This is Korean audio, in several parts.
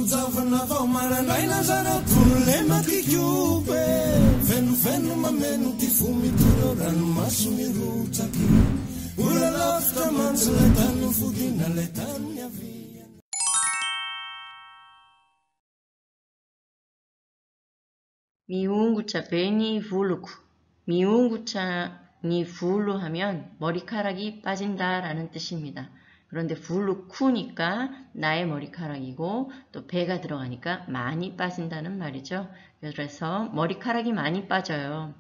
Manjavana vao marandraina zareo tolema kikiope fenofeno mameno ty fomitoro ranomaso mirotsaky ola lafitra mantsy lay tany fodina lay tany avia. 미운구차 베니 불루쿠. 미운구차니 불루 하면 머리카락이 빠진다라는 뜻입니다. 그런데 불루쿠니까 나의 머리카락이고 또 배가 들어가니까 많이 빠진다는 말이죠. 그래서 머리카락이 많이 빠져요.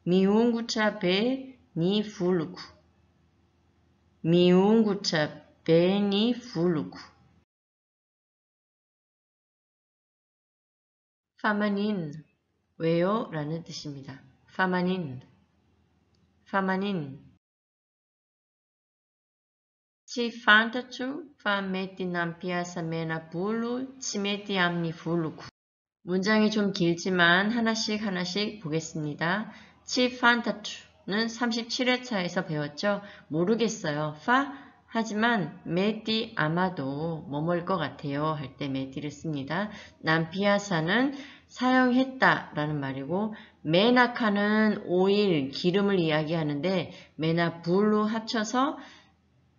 미운구차 베니 불루쿠. 미운구차 베니 불루쿠. 파마닌 왜요? 라는 뜻입니다. 파마닌 Ci fantachu fa metti nan piazza mena bulu ci metti amni fulluku. 문장이 좀 길지만 하나씩 보겠습니다. Ci fantachu는 37회차에서 배웠죠. 모르겠어요. fa 하지만 metti 아마도 뭐뭐일 것 같아요. 할 때 metti를 씁니다. nan piazza는 사용했다 라는 말이고 메나카는 오일, 기름을 이야기하는데 메나 불로 합쳐서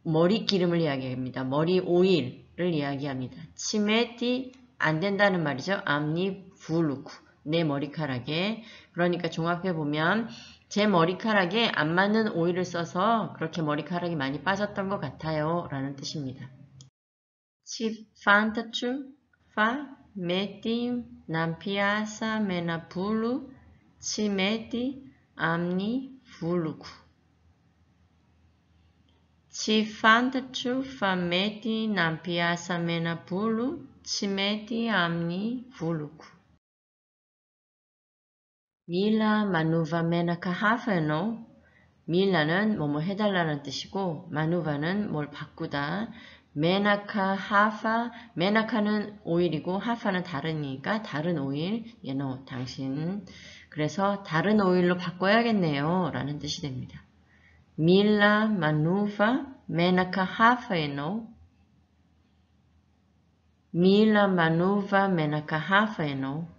머리 기름을 이야기합니다. 머리 오일을 이야기합니다. 치메티 안 된다는 말이죠. 암니 불루쿠 내 머리카락에. 그러니까 종합해보면 제 머리카락에 안 맞는 오일을 써서 그렇게 머리카락이 많이 빠졌던 것 같아요 라는 뜻입니다. Ci fantachu fa metti nan piazza mena bulu ci metti amni fulluku. Ci fantachu fa metti nan piazza mena bulu ci metti amni fulluku. Mila manuva menaka hafeno. 밀라는 뭐뭐 해달라는 뜻이고 마누바는 뭘 바꾸다. 메나카 하파, 메나카는 오일이고 하파는 다르니까 다른 오일, 얘는 당신. 그래서 다른 오일로 바꿔야겠네요 라는 뜻이 됩니다. 밀라 마누바 메나카 하파에노. 밀라 마누바 메나카 하파에노.